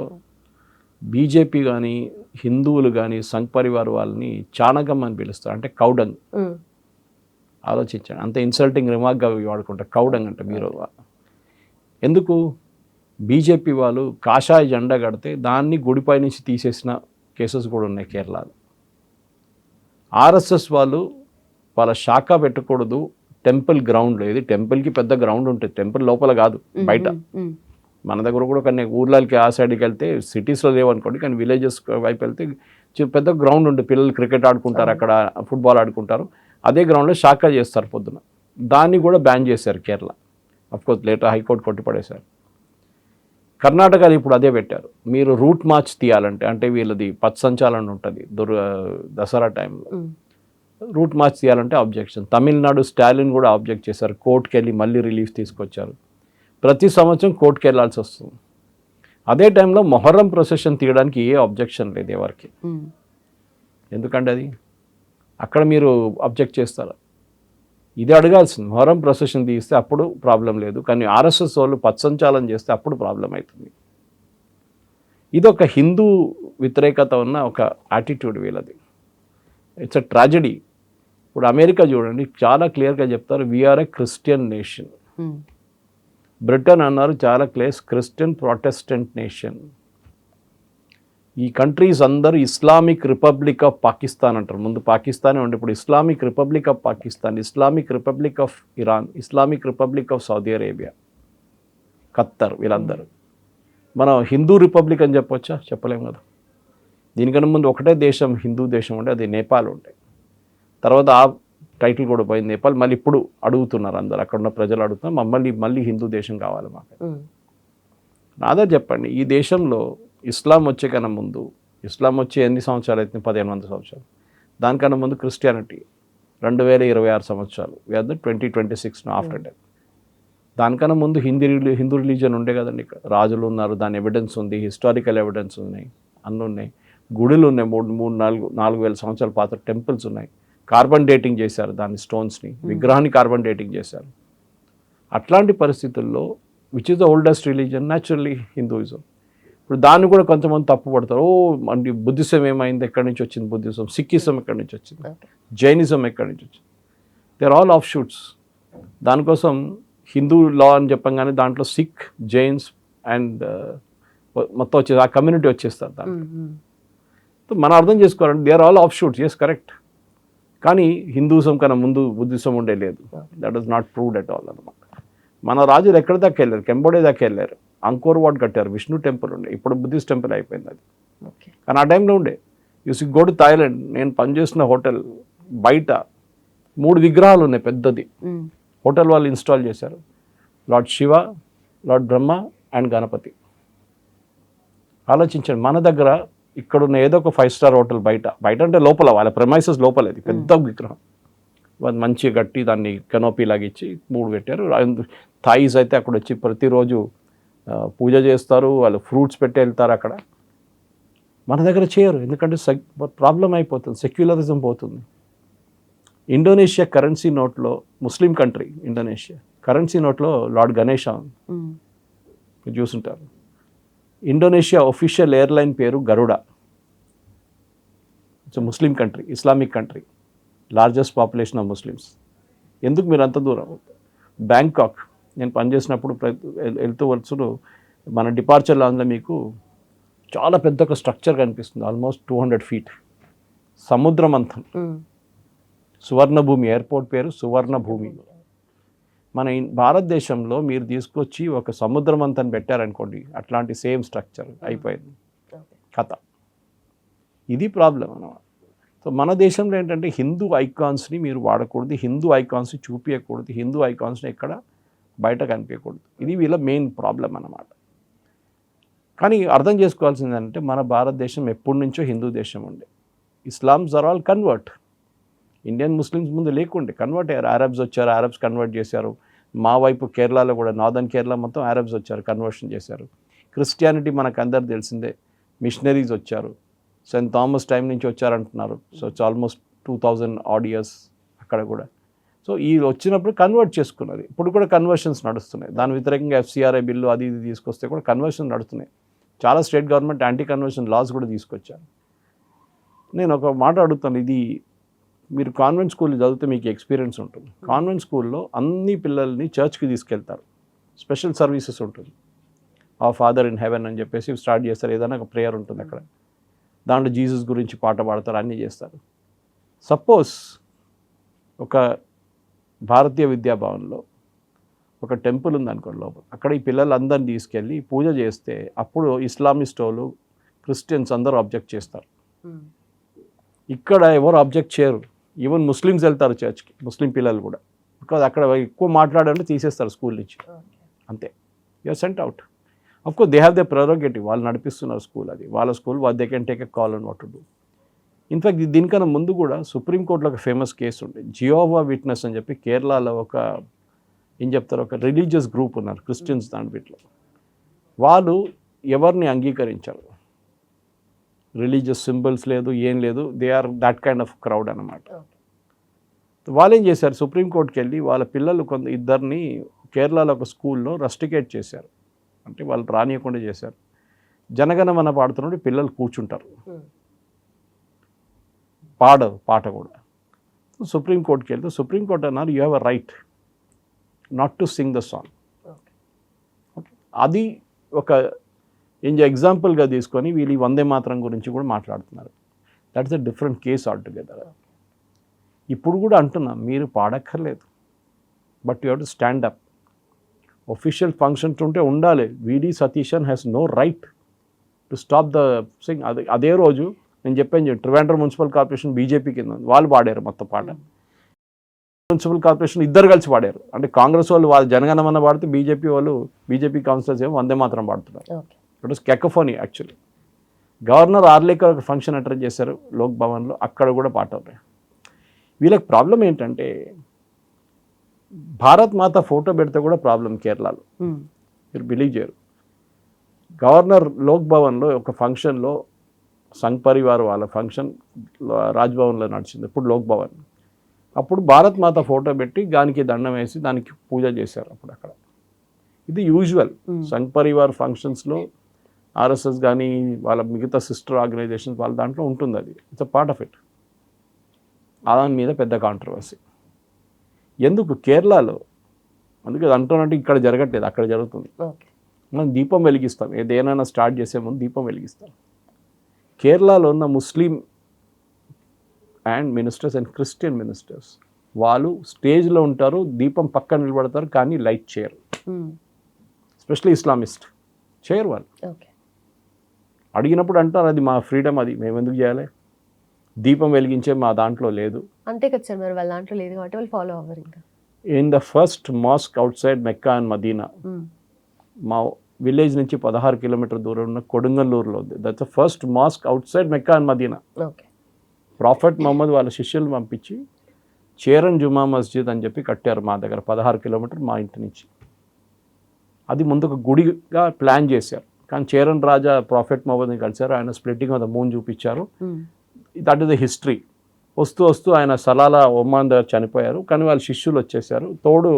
[SPEAKER 2] బీజేపీ కానీ హిందువులు కానీ సంఘ్ పరివార్ వాళ్ళని చాణకం అని పిలుస్తారు, అంటే కౌడంగ్. ఆలోచించండి, అంత ఇన్సల్టింగ్ రిమార్క్గా వాడుకుంటారు కౌడంగ్ అంటే. మీరు ఎందుకు? బీజేపీ వాళ్ళు కాషాయ జెండా కడితే దాన్ని గుడిపై నుంచి తీసేసిన కేసెస్ కూడా ఉన్నాయి కేరళలో. ఆర్ఎస్ఎస్ వాళ్ళు వాళ్ళ శాఖ పెట్టకూడదు టెంపుల్ గ్రౌండ్లో. ఇది టెంపుల్కి పెద్ద గ్రౌండ్ ఉంటుంది, టెంపుల్ లోపల కాదు, బయట మన దగ్గర కూడా కొన్ని ఊర్లకి ఆ సైడ్కి వెళ్తే సిటీస్లో లేవనుకోండి, కానీ విలేజెస్ వైపు వెళ్తే పెద్ద గ్రౌండ్ ఉంటుంది, పిల్లలు క్రికెట్ ఆడుకుంటారు, అక్కడ ఫుట్బాల్ ఆడుకుంటారు. అదే గ్రౌండ్లో షాకా చేస్తారు పొద్దున. దాన్ని కూడా బ్యాన్ చేశారు కేరళ. అఫ్కోర్స్ లేటర్ హైకోర్టు కొట్టిపడేశారు. కర్ణాటకలో ఇప్పుడు అదే పెట్టారు. మీరు రూట్ మార్చ్ తీయాలంటే, అంటే వీళ్ళది పచ్చంచాలని ఉంటుంది దసరా టైంలో, రూట్ మార్చ్ తీయాలంటే ఆబ్జెక్షన్. తమిళనాడు స్టాలిన్ కూడా ఆబ్జెక్ట్ చేశారు, కోర్టుకి వెళ్ళి మళ్ళీ రిలీఫ్ తీసుకొచ్చారు. ప్రతి సంవత్సరం కోర్టుకి వెళ్ళాల్సి వస్తుంది. అదే టైంలో మొహర్రం ప్రొసెషన్ తీయడానికి ఏ ఆబ్జెక్షన్ లేదు ఎవరికి. ఎందుకంటే అది అక్కడ మీరు ఆబ్జెక్ట్ చేస్తారు. ఇది అడగాల్సింది, మొహర్రం ప్రొసెషన్ తీస్తే అప్పుడు ప్రాబ్లం లేదు, కానీ ఆర్ఎస్ఎస్ వాళ్ళు పచ్చంచాలం చేస్తే అప్పుడు ప్రాబ్లం అవుతుంది. ఇది ఒక హిందూ వ్యతిరేకత ఉన్న ఒక యాటిట్యూడ్ వీళ్ళది. It's a tragedy. ఇప్పుడు అమెరికా చూడండి, చాలా క్లియర్గా చెప్తారు, we are a Christian nation. Britain అన్నారు చాలా క్రిస్టియన్ ప్రొటెస్టెంట్ నేషన్. ఈ కంట్రీస్ అందరూ ఇస్లామిక్ రిపబ్లిక్ ఆఫ్ పాకిస్తాన్ అంటారు. ముందు పాకిస్తానే ఉండే, ఇప్పుడు Islamic Republic of Pakistan, Islamic Republic of Iran, Islamic Republic of Saudi Arabia, Qatar, వీళ్ళందరూ. మనం హిందూ రిపబ్లిక్ అని చెప్పొచ్చా? చెప్పలేము కదా. దీనికన్నా ముందు ఒకటే దేశం, హిందూ దేశం ఉండే, అది నేపాల్ ఉండే. తర్వాత ఆ టైటిల్ కూడా పోయింది నేపాల్. మళ్ళీ ఇప్పుడు అడుగుతున్నారు అందరు, అక్కడ ఉన్న ప్రజలు అడుగుతున్నారు, మళ్ళీ హిందూ దేశం కావాలి మాకు. నాదా చెప్పండి, ఈ దేశంలో ఇస్లాం వచ్చే కన్నా ముందు, ఇస్లాం వచ్చే ఎన్ని సంవత్సరాలు అయితే? 1500 సంవత్సరాలు. దానికన్నా ముందు క్రిస్టియానిటీ 2026 సంవత్సరాలు. We are 2026 after death. దానికన్నా ముందు హిందూ రిలీజియన్ ఉండే కదండి. ఇక్కడ రాజులు ఉన్నారు, దాని ఎవిడెన్స్ ఉంది, హిస్టారికల్ ఎవిడెన్స్ ఉన్నాయి, అన్నీ ఉన్నాయి. గుడులు ఉన్నాయి, 4,000 సంవత్సరాల పాత టెంపుల్స్ ఉన్నాయి. కార్బన్ డేటింగ్ చేశారు దాని స్టోన్స్ని, విగ్రహాన్ని కార్బన్ డేటింగ్ చేశారు. అట్లాంటి పరిస్థితుల్లో which is the oldest religion? Naturally Hinduism. ఇప్పుడు దాన్ని కూడా కొంతమంది తప్పు పడతారు. అంటే బుద్ధిజం ఏమైంది, ఎక్కడి నుంచి వచ్చింది బుద్ధిజం? సిక్కిజం ఎక్కడి నుంచి వచ్చింది? జైనిజం ఎక్కడి నుంచి వచ్చింది? They are all offshoots. దానికోసం హిందూ లా అని చెప్పంగానే దాంట్లో సిక్, జైన్స్ అండ్ మొత్తం వచ్చేది, ఆ కమ్యూనిటీ వచ్చేస్తారు దాంట్లో. మనం అర్థం చేసుకోవాలంటే they are all offshoots. Yes, correct. కానీ హిందూయిజం కన్నా ముందు బుద్ధిజం ఉండే లేదు. That is not proved at all అనమాట. మన రాజులు ఎక్కడి దాకా వెళ్ళారు? కెంబోడే దాకా వెళ్ళారు. అంకోర్ వాట్ కట్టారు, విష్ణు టెంపుల్ ఉండే, ఇప్పుడు బుద్ధిస్ట్ టెంపుల్ అయిపోయింది అది. కానీ ఆ టైంలో ఉండే. యూస్ గో టు థాయిలాండ్, నేను పనిచేసిన హోటల్ బయట 3 విగ్రహాలు ఉన్నాయి పెద్దది. హోటల్ వాళ్ళు ఇన్స్టాల్ చేశారు, lord Shiva, lord Brahma and Ganapati. ఆలోచించండి, మన దగ్గర ఇక్కడున్న ఏదో ఒక 5-star హోటల్ బయట అంటే లోపల వాళ్ళ ప్రెమైసెస్ లోపల అది పెద్ద విగ్రహం, వాళ్ళు మంచిగా కట్టి దాన్ని కెనోపీ లాగిచ్చి 3 పెట్టారు. థాయిస్ అయితే అక్కడ వచ్చి ప్రతిరోజు పూజ చేస్తారు, వాళ్ళు ఫ్రూట్స్ పెట్టి వెళ్తారు అక్కడ. మన దగ్గర చేయరు, ఎందుకంటే ప్రాబ్లం అయిపోతుంది, సెక్యులరిజం పోతుంది. ఇండోనేషియా కరెన్సీ నోట్లో, ముస్లిం కంట్రీ ఇండోనేషియా, కరెన్సీ నోట్లో లార్డ్ గణేష చూసుంటారు. ఇండోనేషియా ఒఫిషియల్ ఎయిర్లైన్ పేరు Garuda. It's Muslim country, Islamic country, largest population of Muslims. ఎందుకు మీరు అంత దూరం? బ్యాంకాక్ నేను పనిచేసినప్పుడు వెళ్తూ వరుసలు మన డిపార్చర్ లాంజ్లో మీకు చాలా పెద్ద ఒక స్ట్రక్చర్ కనిపిస్తుంది, ఆల్మోస్ట్ 200 feet, సముద్రమంథం. సువర్ణభూమి ఎయిర్పోర్ట్ పేరు సువర్ణభూమి. మన భారతదేశంలో మీరు తీసుకొచ్చి ఒక సముద్రమంతం పెట్టారనుకోండి, అట్లాంటి సేమ్ స్ట్రక్చర్ అయిపోయింది కథ. ఇది ప్రాబ్లం అన్నమాట. సో మన దేశంలో ఏంటంటే హిందూ ఐకాన్స్ని మీరు వాడకూడదు, హిందూ ఐకాన్స్ని చూపించకూడదు, హిందూ ఐకాన్స్ని ఎక్కడ బయట కనిపించకూడదు. ఇది వీళ్ళ మెయిన్ ప్రాబ్లం అన్నమాట. కానీ అర్థం చేసుకోవాల్సింది ఏంటంటే మన భారతదేశం ఎప్పటి నుంచో హిందూ దేశం ఉండే. Islams are all convert. Indian Muslims ముందు లేకుండే, కన్వర్ట్ అయ్యారు. అరబ్స్ వచ్చారు, అరబ్స్ కన్వర్ట్ చేశారు. మా వైపు కేరళలో కూడా, నార్దర్న్ కేరళ మొత్తం అరబ్స్ వచ్చారు, కన్వర్షన్ చేశారు. క్రిస్టియానిటీ మనకు అందరు తెలిసిందే, మిషనరీస్ వచ్చారు, సెయింట్ థామస్ టైం నుంచి వచ్చారంటున్నారు. So it's almost 2000 odd years అక్కడ కూడా. సో ఈ వచ్చినప్పుడు కన్వర్ట్ చేసుకున్నది. ఇప్పుడు కూడా కన్వర్షన్స్ నడుస్తున్నాయి. దాని వ్యతిరేకంగా FCRA బిల్లు అది ఇది తీసుకొస్తే కూడా కన్వర్షన్ నడుస్తున్నాయి. చాలా state government anti conversion laws కూడా తీసుకొచ్చారు. నేను ఒక మాట అడుగుతాను, ఇది మీరు కాన్వెంట్ స్కూల్ చదివితే మీకు ఎక్స్పీరియన్స్ ఉంటుంది. కాన్వెంట్ స్కూల్లో అన్ని పిల్లల్ని చర్చ్కి తీసుకెళ్తారు, స్పెషల్ సర్వీసెస్ ఉంటుంది. ఆ ఫాదర్ ఇన్ హెవెన్ అని చెప్పేసి స్టార్ట్ చేస్తారు, ఏదైనా ఒక ప్రేయర్ ఉంటుంది అక్కడ, దాంట్లో జీసస్ గురించి పాట పాడతారు, అన్నీ చేస్తారు. సపోజ్ ఒక భారతీయ విద్యాభవన్లో ఒక టెంపుల్ ఉంది అనుకోండి లోపల, అక్కడ ఈ పిల్లలందరినీ తీసుకెళ్ళి పూజ చేస్తే అప్పుడు ఇస్లామిస్ట్ వాళ్ళు క్రిస్టియన్స్ అందరూ అబ్జెక్ట్ చేస్తారు. ఇక్కడ ఎవరు అబ్జెక్ట్ చేయరు. ఈవెన్ ముస్లిమ్స్ వెళ్తారు చర్చ్కి, ముస్లిం పిల్లలు కూడా. బికాజ్ అక్కడ ఎక్కువ మాట్లాడాలంటే తీసేస్తారు స్కూల్ నుంచి, అంతే. You are sent out. Of course they have the prerogative, వాళ్ళు నడిపిస్తున్నారు స్కూల్, అది వాళ్ళ school, they can take a call and what to do. In fact దీనికన్నా ముందు కూడా సుప్రీంకోర్టులో ఒక ఫేమస్ కేసు ఉంది, జియోవా విట్నెస్ అని చెప్పి. కేరళలో ఒక ఏం చెప్తారు, ఒక రిలీజియస్ గ్రూప్ ఉన్నారు క్రిస్టియన్స్ దాంట్లో. వాళ్ళు ఎవరిని అంగీకరించారు, రిలీజియస్ సింబల్స్ లేదు, ఏం లేదు, they are that kind of crowd అన్నమాట. వాళ్ళు ఏం చేశారు, సుప్రీంకోర్టుకి వెళ్ళి వాళ్ళ పిల్లలు ఇద్దరిని కేరళలో ఒక స్కూల్లో రస్టికేట్ చేశారు, అంటే వాళ్ళు రానియకుండా చేశారు. జనగణమన పాడుతున్నప్పుడు పిల్లలు కూర్చుంటారు, పాడరు పాట కూడా. సుప్రీంకోర్టుకి వెళ్తే సుప్రీంకోర్టు అన్నారు, you have a right not to sing the song. అది ఒక ఎగ్జాంపుల్గా తీసుకొని వీళ్ళు ఈ వందే మాతరం గురించి కూడా మాట్లాడుతున్నారు. That's a different case altogether. ఇప్పుడు కూడా అంటున్నా, మీరు పాడక్కర్లేదు, but you have to stand up. Official functions ఉంటే ఉండాలి. VD Satheesan has no right to stop the sing. అదే రోజు నేను చెప్పాను, ట్రివాండ్రం మున్సిపల్ కార్పొరేషన్ బీజేపీ కింద వాళ్ళు పాడారు మొత్తం పాట. మున్సిపల్ కార్పొరేషన్ ఇద్దరు కలిసి పాడారు. అంటే కాంగ్రెస్ వాళ్ళు జనగణమన పాడితే బీజేపీ కౌన్సిలర్స్ ఏమో వందే మాత్రం పాడుతున్నారు. It was cacophony actually. Governor Arlekar ఒక ఫంక్షన్ అటెండ్ చేశారు లోక్ భవన్లో, అక్కడ కూడా పాట ఉన్నాయి. వీళ్ళకి ప్రాబ్లం ఏంటంటే భారత్ మాత ఫోటో పెడితే కూడా ప్రాబ్లం కేరళలో. మీరు బిలీవ్ చేయరు, గవర్నర్ లోక్ భవన్లో ఒక ఫంక్షన్లో సంఘ్ పరివార్ వాళ్ళ ఫంక్షన్ రాజ్భవన్లో నడిచింది, ఇప్పుడు లోక్ భవన్. అప్పుడు భారత్ మాత ఫోటో పెట్టి దానికి దండం వేసి దానికి పూజ చేశారు అప్పుడు అక్కడ. ఇది యూజువల్ సంఘ్ పరివార్ ఫంక్షన్స్లో, ఆర్ఎస్ఎస్ కానీ వాళ్ళ మిగతా సిస్టర్ ఆర్గనైజేషన్స్ వాళ్ళ దాంట్లో ఉంటుంది, అది it's a part of it. దాని మీద పెద్ద కాంట్రవర్సీ ఎందుకు కేరళలో, అందుకే అంటున్నట్టు ఇక్కడ జరగట్లేదు, అక్కడ జరుగుతుంది. మనం దీపం వెలిగిస్తాం, ఏదైనా స్టార్ట్ చేసే ముందు దీపం వెలిగిస్తాం. కేరళలో ఉన్న Muslim and ministers and Christian ministers వాళ్ళు స్టేజ్లో ఉంటారు, దీపం పక్కన నిలబడతారు, కానీ లైట్ చేయరు. ఎస్పెషల్లీ ఇస్లామిస్ట్ చేయరు. వాళ్ళు అడిగినప్పుడు అంటారు, అది మా ఫ్రీడమ్, అది మేము ఎందుకు చేయాలి, దీపం వెలిగించే మా దాంట్లో లేదు.
[SPEAKER 1] అంతే కదా సార్, మరి వాళ్ళ దాంట్లో లేదు కాబట్టి వాళ్ళు ఫాలో అవ్వరు. ఇంకా
[SPEAKER 2] in the first mosque outside Mecca and Medina, మా విలేజ్ నుంచి 16 కిలోమీటర్ దూరం ఉన్న కొడుంగల్లూరులో ఉంది. That's the first mosque outside Mecca and Medina. Prophet Muhammad వాళ్ళ శిష్యులు పంపించి చేరన్ జుమా మస్జిద్ అని చెప్పి కట్టారు మా దగ్గర, 16 కిలోమీటర్ మా ఇంటి నుంచి. అది ముందు ఒక గుడిగా ప్లాన్ చేశారు, కానీ చేరన్ రాజా ప్రాఫెట్ మహమ్మద్ని కలిశారు, ఆయన స్ప్లిట్టింగ్ ఆఫ్ ద మూన్ చూపించారు. That is the history. వస్తూ వస్తూ ఆయన సలాలా ఒమాన్ దగ్గర చనిపోయారు, కానీ వాళ్ళ శిష్యులు వచ్చేసారు. తోడు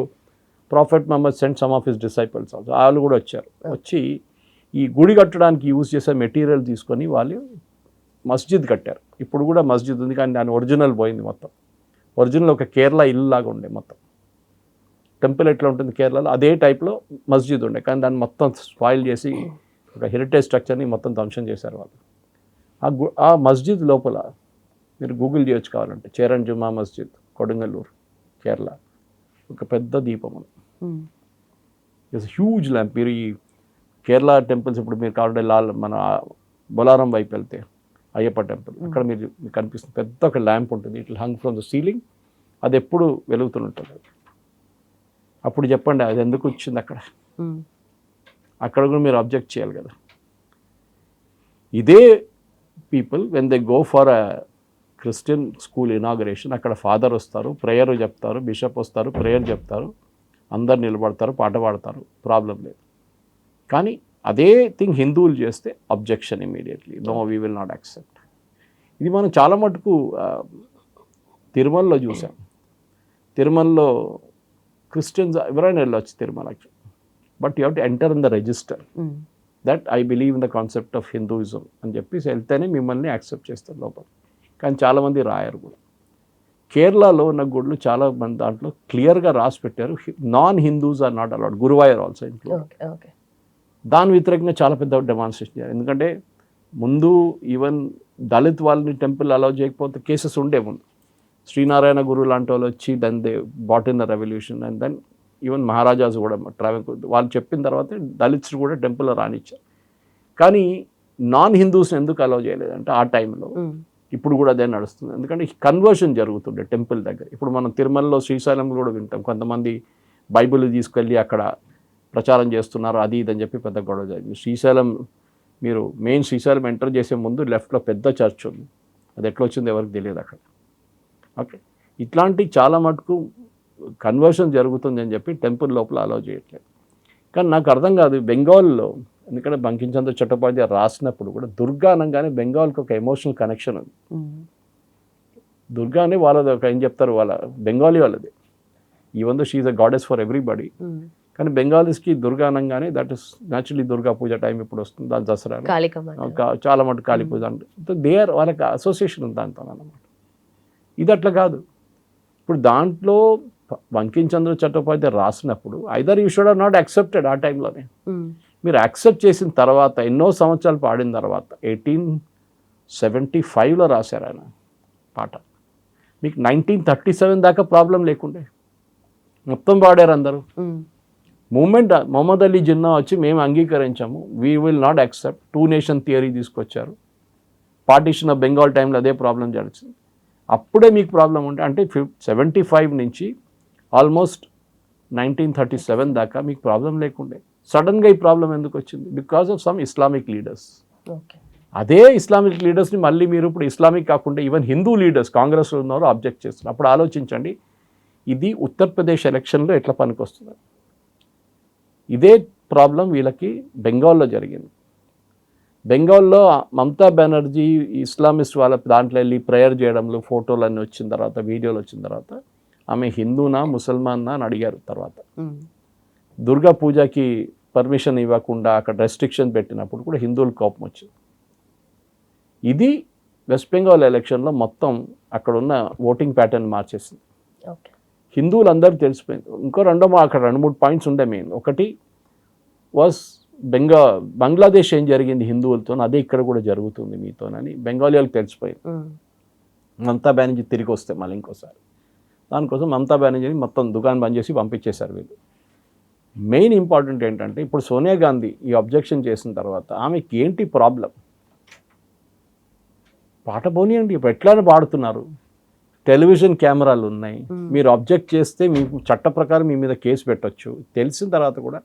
[SPEAKER 2] prophet Muhammad sent some of his disciples also, వాళ్ళు కూడా వచ్చారు. వచ్చి ఈ గుడి కట్టడానికి యూజ్ చేసే మెటీరియల్ తీసుకొని వాళ్ళు మస్జిద్ కట్టారు. ఇప్పుడు కూడా మస్జిద్ ఉంది, కానీ దాని ఒరిజినల్ పోయింది మొత్తం. ఒరిజినల్ ఒక కేరళ ఇల్లు లాగా ఉండే మొత్తం. టెంపుల్ ఎట్లా ఉంటుంది కేరళలో, అదే టైప్లో మస్జిద్ ఉండే, కానీ దాన్ని మొత్తం స్పాయిల్ చేసి ఒక హెరిటేజ్ స్ట్రక్చర్ని మొత్తం ధ్వంసం చేశారు వాళ్ళు. ఆ మస్జిద్ లోపల మీరు గూగుల్ చేయొచ్చు కావాలంటే, చేరన్ జుమా మస్జిద్ కొడంగల్లూరు కేరళ, ఒక పెద్ద దీపం ఉంది. It's huge lamp. మీరు ఈ కేరళ టెంపుల్స్ ఇప్పుడు మీరు కావాలంటే మన బొలారం వైపు వెళ్తే అయ్యప్ప టెంపుల్, అక్కడ మీకు కనిపిస్తుంది పెద్ద ఒక ల్యాంప్ ఉంటుంది, ఇట్లా హంగ్ ఫ్రమ్ ద సీలింగ్, అది ఎప్పుడు వెలుగుతుంటుంది. అప్పుడు చెప్పండి అది ఎందుకు వచ్చింది అక్కడ, అక్కడ కూడా మీరు అబ్జెక్ట్ చేయాలి కదా. ఇదే people when they go for a Christian school inauguration, అక్కడ ఫాదర్ వస్తారు, ప్రేయర్ చెప్తారు, బిషప్ వస్తారు, ప్రేయర్ చెప్తారు, అందరు నిలబడతారు, పాట పాడతారు, ప్రాబ్లం లేదు. కానీ అదే థింగ్ హిందువులు చేస్తే objection immediately, no we will not accept. ఇది మనం చాలా మటుకు తిరుమలలో చూసాం. తిరుమలలో క్రిస్టియన్స్ ఎవరైనా వెళ్ళొచ్చు తిరుమలకి, but you have to enter in the register that I believe in the concept of Hinduism అని చెప్పేసి వెళ్తేనే మిమ్మల్ని యాక్సెప్ట్ చేస్తారు లోపల. కానీ చాలామంది రాయరు కూడా. కేరళలో ఉన్న గుళ్ళు చాలా మంది దాంట్లో క్లియర్గా రాసి పెట్టారు, non Hindus are not allowed, Guruvayur also include. దాని వ్యతిరేకంగా చాలా పెద్ద డెమాన్స్ట్రేషన్ చేయాలి. ఎందుకంటే ముందు ఈవెన్ దళిత్ వాళ్ళని టెంపుల్ అలౌ చేయకపోతే కేసెస్ ఉండే ముందు. శ్రీనారాయణ గురు లాంటి వాళ్ళు వచ్చి then they fought in the revolution and then even maharajas కూడా ట్రావెల్ వాళ్ళు చెప్పిన తర్వాత దళిత్స్ కూడా టెంపుల్లో రానిచ్చారు. కానీ నాన్ హిందూస్ని ఎందుకు అలౌ చేయలేదంటే ఆ టైంలో, ఇప్పుడు కూడా అదే నడుస్తుంది. ఎందుకంటే కన్వర్షన్ జరుగుతుండే టెంపుల్ దగ్గర. ఇప్పుడు మనం తిరుమలలో శ్రీశైలంలో కూడా వింటాం, కొంతమంది బైబిల్ తీసుకెళ్ళి అక్కడ ప్రచారం చేస్తున్నారు అది ఇదని చెప్పి పెద్ద గొడవ జరిగింది. శ్రీశైలం మీరు మెయిన్ శ్రీశైలం ఎంటర్ చేసే ముందు లెఫ్ట్లో పెద్ద చర్చ్ ఉంది, అది ఎట్లా వచ్చిందో ఎవరికి తెలియదు అక్కడ. ఓకే, ఇట్లాంటి చాలా మటుకు కన్వర్షన్ జరుగుతుంది అని చెప్పి టెంపుల్ లోపల అలౌ చేయట్లేదు. కానీ నాకు అర్థం కాదు బెంగాల్లో, ఎందుకంటే బంకించంద్ర చట్టోపాధ్యాయ రాసినప్పుడు కూడా దుర్గా అనగానే బెంగాల్కి ఒక ఎమోషనల్ కనెక్షన్ ఉంది. దుర్గా అని వాళ్ళది ఒక ఏం చెప్తారు, వాళ్ళ బెంగాలీ వాళ్ళది, even though she is a goddess for everybody. కానీ బెంగాలీస్కి దుర్గా అనగానే that is naturally Durga Puja time ఇప్పుడు వస్తుంది, దాని దసరా చాలా మటుకు కాళీ పూజ అంటే దేర్ వాళ్ళకి అసోసియేషన్ ఉంది దాంతో అన్నమాట. ఇది అట్లా కాదు. ఇప్పుడు దాంట్లో బంకించంద్ర చట్టోపాధ్యాయ రాసినప్పుడు either you should have not accepted ఆ టైంలోనే. మీరు యాక్సెప్ట్ చేసిన తర్వాత ఎన్నో సంవత్సరాలు పాడిన తర్వాత 1875లో రాశారు ఆయన పాట. మీకు 1937 దాకా ప్రాబ్లం లేకుండే, మొత్తం పాడారు అందరూ. మూమెంట్ మొహమ్మద్ అలీ జిన్నా వచ్చి మేము అంగీకరించాము, we will not accept, 2 nation theory తీసుకొచ్చారు. పార్టీషన్ ఆఫ్ బెంగాల్ టైంలో అదే ప్రాబ్లం జరిగింది. అప్పుడే మీకు ప్రాబ్లం ఉంటే అంటే 75 నుంచి ఆల్మోస్ట్ 1937 దాకా మీకు ప్రాబ్లం లేకుండే. సడన్గా ఈ ప్రాబ్లం ఎందుకు వచ్చింది? Because of some Islamic leaders. అదే ఇస్లామిక్ లీడర్స్ని మళ్ళీ మీరు ఇప్పుడు ఇస్లామిక్ కాకుండా ఈవెన్ హిందూ లీడర్స్ కాంగ్రెస్లో ఉన్నారు అబ్జెక్ట్ చేస్తున్నారు. అప్పుడు ఆలోచించండి, ఇది ఉత్తరప్రదేశ్ ఎలక్షన్లో ఎట్లా పనికొస్తుంది. ఇదే ప్రాబ్లం వీళ్ళకి బెంగాల్లో జరిగింది. బెంగాల్లో మమతా బెనర్జీ ఇస్లామిస్ట్ వాళ్ళ దాంట్లో వెళ్ళి ప్రేయర్ చేయడంలో ఫోటోలు అన్నీ వచ్చిన తర్వాత, వీడియోలు వచ్చిన తర్వాత ఆమె హిందూనా ముసల్మాన్నా అని అడిగారు. తర్వాత దుర్గా పూజకి పర్మిషన్ ఇవ్వకుండా అక్కడ రెస్ట్రిక్షన్ పెట్టినప్పుడు కూడా హిందువులకు కోపం వచ్చింది. ఇది వెస్ట్ బెంగాల్ ఎలక్షన్లో మొత్తం అక్కడ ఉన్న ఓటింగ్ ప్యాటర్న్ మార్చేసింది. హిందువులందరూ తెలిసిపోయింది. ఇంకో అక్కడ 2-3 పాయింట్స్ ఉండే మెయిన్. ఒకటి వాస్ బంగ్లాదేశ్ ఏం జరిగింది హిందువులతో, అదే ఇక్కడ కూడా జరుగుతుంది మీతోనని బెంగాలీ వాళ్ళకి తెలిసిపోయింది. మమతా బెనర్జీ తిరిగి వస్తే మళ్ళీ ఇంకోసారి దానికోసం మమతా బెనర్జీని మొత్తం దుకాణం బంద్ చేసి పంపించేశారు వీళ్ళు. మెయిన్ ఇంపార్టెంట్ ఏంటంటే ఇప్పుడు సోనియా గాంధీ ఈ అబ్జెక్షన్ చేసిన తర్వాత ఆమెకి ఏంటి ప్రాబ్లం? పాట పోనీయండి, ఇప్పుడు ఎట్లానే పాడుతున్నారు, టెలివిజన్ కెమెరాలు ఉన్నాయి, మీరు అబ్జెక్ట్ చేస్తే మీకు చట్ట ప్రకారం మీ మీద కేసు పెట్టొచ్చు. తెలిసిన తర్వాత కూడా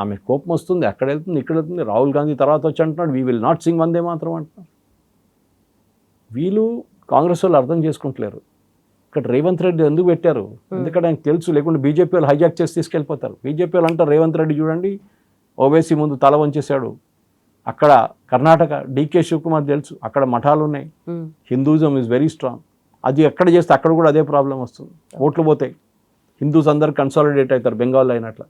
[SPEAKER 2] ఆమె కోపం వస్తుంది, అక్కడ వెళ్తుంది ఇక్కడ వెళ్తుంది. రాహుల్ గాంధీ తర్వాత వచ్చి అంటున్నాడు వీ విల్ నాట్ సింగ్ వందే మాత్రం అంటున్నారు. వీళ్ళు కాంగ్రెస్ వాళ్ళు అర్థం చేసుకుంటలేరు. ఇక్కడ రేవంత్ రెడ్డి ఎందుకు పెట్టారు? ఎందుకంటే ఆయనకు తెలుసు, లేకుంటే బీజేపీ వాళ్ళు హైజాక్ చేసి తీసుకెళ్ళిపోతారు. బీజేపీ వాళ్ళు అంటారు రేవంత్ రెడ్డి చూడండి ఓవైసీ ముందు తల వంచేశాడు. అక్కడ కర్ణాటక డీకే శివకుమార్ తెలుసు, అక్కడ మఠాలు ఉన్నాయి, హిందూయిజం ఈజ్ వెరీ స్ట్రాంగ్. అది ఎక్కడ చేస్తే అక్కడ కూడా అదే ప్రాబ్లం వస్తుంది, ఓట్లు పోతాయి, హిందూస్ అందరు కన్సాలిడేట్ అవుతారు బెంగాల్లో అయినట్ల.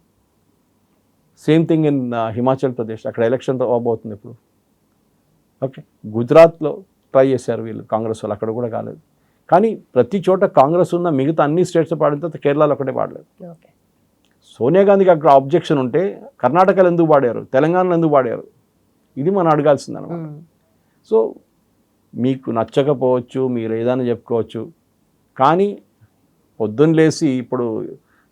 [SPEAKER 2] Same thing in Himachal Pradesh, అక్కడ ఎలక్షన్ అవ్వబోతుంది ఇప్పుడు. ఓకే, గుజరాత్లో ట్రై చేశారు వీళ్ళు కాంగ్రెస్ వాళ్ళు, అక్కడ కూడా కాలేదు. కానీ ప్రతి చోట కాంగ్రెస్ ఉన్న మిగతా అన్ని స్టేట్స్ పాడిన తర్వాత కేరళలో ఒకటే పాడలేదు. సోనియా గాంధీకి అక్కడ అబ్జెక్షన్ ఉంటే కర్ణాటకలో ఎందుకు పాడారు, తెలంగాణలో ఎందుకు పాడారు? ఇది మనం అడగాల్సింది అనమాట. సో మీకు నచ్చకపోవచ్చు, మీరు ఏదైనా చెప్పుకోవచ్చు, కానీ పొద్దున్న లేసి ఇప్పుడు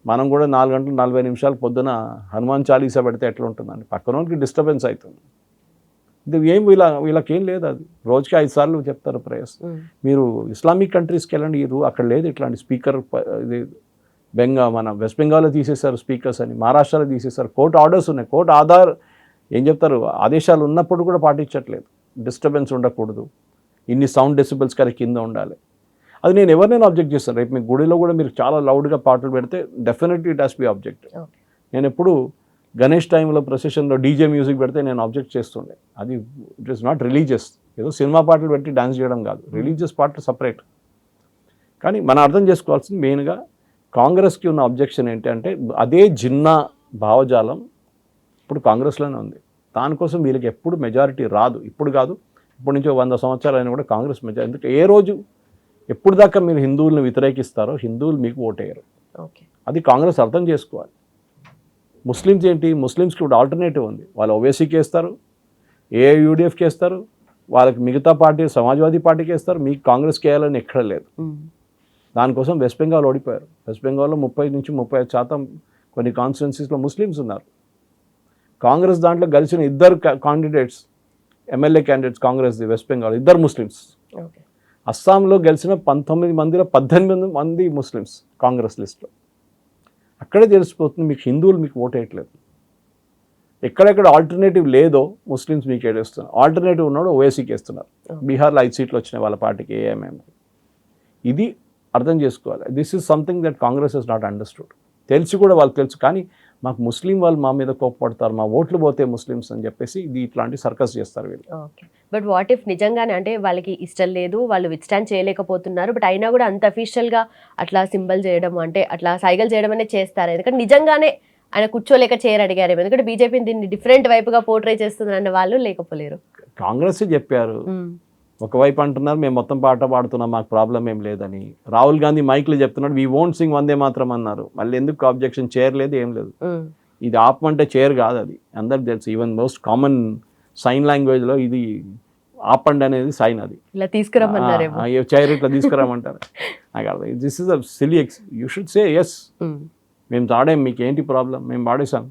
[SPEAKER 2] మనం కూడా 4 గంటలు 40 నిమిషాలు పొద్దున హనుమాన్ చాలీసా పెడితే ఎట్లా ఉంటుందండి? పక్కన వాళ్ళకి డిస్టర్బెన్స్ అవుతుంది. ఇది ఏం వీళ్ళకేం లేదు, అది రోజుకి 5 సార్లు చెప్తారు ప్రేయర్స్. మీరు ఇస్లామిక్ కంట్రీస్కి వెళ్ళండి, అక్కడ లేదు ఇట్లాంటి స్పీకర్. ఇది మన వెస్ట్ బెంగాల్లో తీసేశారు స్పీకర్స్ అని, మహారాష్ట్రలో తీసేశారు. కోర్టు ఆర్డర్స్ ఉన్నాయి, కోర్టు ఏం చెప్తారు ఆదేశాలు ఉన్నప్పుడు కూడా పాటించట్లేదు. డిస్టర్బెన్స్ ఉండకూడదు, ఇన్ని సౌండ్ డెసిబుల్స్ కానీ కింద ఉండాలి. అది నేను ఎవరినైనా అబ్జెక్ట్ చేస్తాను. రేపు మీ గుడిలో కూడా మీరు చాలా లౌడ్గా పాటలు పెడితే definitely it has be object. నేను ఎప్పుడు గణేష్ టైంలో ప్రొసెషన్లో డీజే మ్యూజిక్ పెడితే నేను ఆబ్జెక్ట్ చేస్తుండే. అది ఇట్ ఈస్ నాట్ రిలీజియస్, ఏదో సినిమా పాటలు పెట్టి డ్యాన్స్ చేయడం కాదు, రిలీజియస్ పాటలు సపరేట్. కానీ మనం అర్థం చేసుకోవాల్సింది మెయిన్గా కాంగ్రెస్కి ఉన్న అబ్జెక్షన్ ఏంటంటే అదే జిన్నా భావజాలం ఇప్పుడు కాంగ్రెస్లోనే ఉంది. దానికోసం వీళ్ళకి ఎప్పుడు మెజారిటీ రాదు, ఇప్పుడు కాదు, ఇప్పటి నుంచి 100 సంవత్సరాలు అయినా కూడా కాంగ్రెస్ మెజారిటీ. ఎందుకంటే ఏ రోజు ఎప్పుడు దాకా మీరు హిందువులను వ్యతిరేకిస్తారో హిందువులు మీకు ఓటేయరు. అది కాంగ్రెస్ అర్థం చేసుకోవాలి. ముస్లిమ్స్ ఏంటి, ముస్లిమ్స్కి ఇప్పుడు ఆల్టర్నేటివ్ ఉంది. వాళ్ళు ఓవైసీకి వేస్తారు, ఏఐయూడీఎఫ్కి వేస్తారు, వాళ్ళకి మిగతా పార్టీ సమాజ్వాదీ పార్టీకి వేస్తారు, మీకు కాంగ్రెస్కి వేయాలని ఎక్కడ లేదు. దానికోసం వెస్ట్ బెంగాల్ ఓడిపోయారు. వెస్ట్ బెంగాల్లో 30 నుంచి 35% కొన్ని కాన్స్టిట్యున్సీస్లో ముస్లిమ్స్ ఉన్నారు. కాంగ్రెస్ దాంట్లో గెలిచిన ఇద్దరు క్యాండిడేట్స్, ఎమ్మెల్యే క్యాండిడేట్స్ కాంగ్రెస్ది వెస్ట్ బెంగాల్, ఇద్దరు ముస్లిమ్స్.
[SPEAKER 1] ఓకే.
[SPEAKER 2] అస్సాంలో గెలిచిన 19 మందిలో 18 మంది ముస్లిమ్స్ కాంగ్రెస్ లిస్ట్లో. అక్కడే తెలిసిపోతుంది మీకు హిందువులు మీకు ఓటేయట్లేదు. ఎక్కడెక్కడ ఆల్టర్నేటివ్ లేదో ముస్లిమ్స్ మీకు ఏడేస్తున్నారు, ఆల్టర్నేటివ్ ఉన్నాడు ఓవైసీకి వేస్తున్నారు. బీహార్లో 5 సీట్లు వచ్చినాయి వాళ్ళ పార్టీకి ఏఎంఎం. ఇది అర్థం చేసుకోవాలి. This is something that Congress is not understood. తెలిసి కూడా వాళ్ళకి తెలుసు, కానీ మాకు ముస్లిం వాళ్ళు మా మీద కోప్పడతారు, మా ఓట్లు పోతే ముస్లిమ్స్ అని చెప్పేసి ఇది ఇట్లాంటి సర్కస్ చేస్తారు వీళ్ళు.
[SPEAKER 1] ఓకే. బట్ వాట్ ఇఫ్ నిజంగానే అంటే వాళ్ళకి ఇష్టం లేదు, వాళ్ళు విత్స్టాండ్ చేయలేకపోతున్నారు, బట్ అయినా కూడా అంత అఫీషియల్గా అట్లా సింబల్ చేయడం అంటే అట్లా సైగలు చేయడం అనేది చేస్తారు. ఎందుకంటే నిజంగానే ఆయన కూర్చోలేక చైర్ అడిగారు, ఎందుకంటే బీజేపీ దీన్ని డిఫరెంట్ వైపుగా పోర్ట్రే చేస్తుంది అన్న వాళ్ళు లేకపోలేరు.
[SPEAKER 2] కాంగ్రెస్ చెప్పారు, ఒకవైపు అంటున్నారు మేము మొత్తం పాట పాడుతున్నాం మాకు ప్రాబ్లం ఏం లేదని. రాహుల్ గాంధీ మైక్లో చెప్తున్నాడు వీ వోంట్ సింగ్ వందే మాత్రం అన్నారు. మళ్ళీ ఎందుకు ఆబ్జెక్షన్, చైర్ లేదు ఏం లేదు. ఇది ఆపమంటే చైర్ కాదు, అది అందరికి తెలుసు. ఈవెన్ మోస్ట్ కామన్ సైన్ లాంగ్వేజ్లో ఇది ఆపండి అనేది సైన్. అది
[SPEAKER 1] ఇలా తీసుకురమ్మన్నారు,
[SPEAKER 2] చైర్ ఇట్లా తీసుకురామంటారు. నాకు అర్థం. This is a silly you should say yes, మేము తాడాం, మీకు ఏంటి ప్రాబ్లం, మేము పాడేసాం.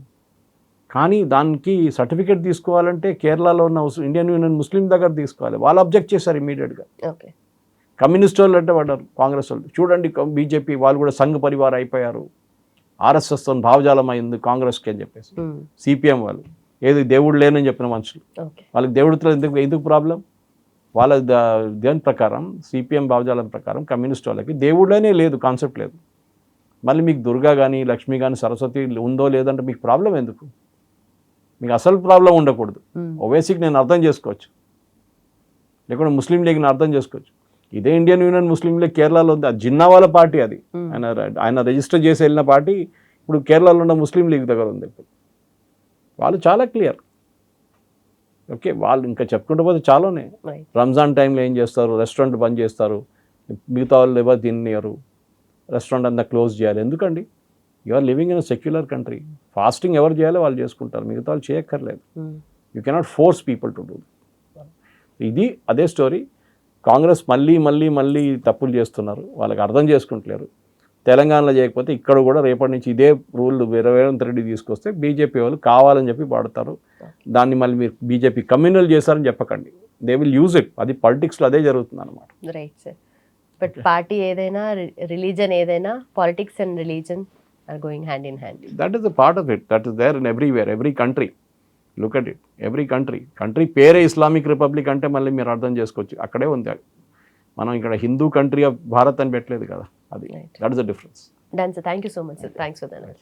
[SPEAKER 2] కానీ దానికి సర్టిఫికేట్ తీసుకోవాలంటే కేరళలో ఉన్న ఇండియన్ యూనియన్ ముస్లిం దగ్గర తీసుకోవాలి. వాళ్ళు అబ్జెక్ట్ చేశారు ఇమీడియట్గా.
[SPEAKER 1] ఓకే.
[SPEAKER 2] కమ్యూనిస్ట్ వాళ్ళు అంటే పడ్డారు, కాంగ్రెస్ వాళ్ళు చూడండి బీజేపీ వాళ్ళు కూడా సంఘ పరివార్ అయిపోయారు, ఆర్ఎస్ఎస్తో భావజాలం అయింది కాంగ్రెస్కి అని చెప్పేసి. సిపిఎం వాళ్ళు ఏది దేవుడు లేనని చెప్పిన మనుషులు, వాళ్ళకి దేవుడితో ఎందుకు ప్రాబ్లం? వాళ్ళ దేని ప్రకారం సిపిఎం భావజాలం ప్రకారం కమ్యూనిస్ట్ వాళ్ళకి దేవుళ్ళనే లేదు, కాన్సెప్ట్ లేదు. మళ్ళీ మీకు దుర్గా కానీ లక్ష్మి కానీ సరస్వతి ఉందో లేదంటే మీకు ప్రాబ్లం ఎందుకు? మీకు అసలు ప్రాబ్లం ఉండకూడదు. ఓవైసీకి నేను అర్థం చేసుకోవచ్చు, లేకుంటే ముస్లిం లీగ్ని అర్థం చేసుకోవచ్చు. ఇదే ఇండియన్ యూనియన్ ముస్లిం లీగ్ కేరళలో ఉంది, అది జిన్నా వాళ్ళ పార్టీ. అది ఆయన రిజిస్టర్ చేసి వెళ్ళిన పార్టీ ఇప్పుడు కేరళలో ఉన్న ముస్లిం లీగ్ దగ్గర ఉంది. ఇప్పుడు వాళ్ళు చాలా క్లియర్. ఓకే, వాళ్ళు ఇంకా చెప్పుకుంటూ పోతే చాలానే. రంజాన్ టైంలో ఏం చేస్తారు, రెస్టారెంట్ బంద్ చేస్తారు, మిగతా వాళ్ళు ఎవరు తినరు, రెస్టారెంట్ అంతా క్లోజ్ చేయాలి. ఎందుకండి? You are living in a secular country. Fasting ఎవరు చేయాలో వాళ్ళు చేసుకుంటారు, మిగతా వాళ్ళు చేయక్కర్లేదు. You cannot force people to do. ఇది అదే స్టోరీ. కాంగ్రెస్ మళ్ళీ మళ్ళీ మళ్ళీ తప్పులు చేస్తున్నారు, వాళ్ళకి అర్థం చేసుకుంటలేరు. తెలంగాణలో చేయకపోతే ఇక్కడ కూడా రేపటి నుంచి ఇదే రూల్ రేవంత్ రెడ్డి తీసుకొస్తే బీజేపీ వాళ్ళు కావాలని చెప్పి పాడతారు. దాన్ని మళ్ళీ మీరు బీజేపీ కమ్యూనల్ చేశారని చెప్పకండి, దే విల్ యూజ్ ఇట్. అది పాలిటిక్స్లో అదే జరుగుతుంది అనమాట.
[SPEAKER 1] Right sir. బట్ పార్టీ ఏదైనా, రిలీజన్ ఏదైనా, politics and religion are going hand in hand.
[SPEAKER 2] That is the part of it. That is there in everywhere, every country. Look at it, every country పేరే Islamic Republic అంటే మళ్ళీ మీరు అర్థం చేసుకోవచ్చు, అక్కడే ఉంది. మనం ఇక్కడ హిందూ కంట్రీ ఆఫ్ భారత్ అని పెట్టలేదు కదా, అది that is the difference.
[SPEAKER 1] Done sir, thank you so much sir, thanks for that.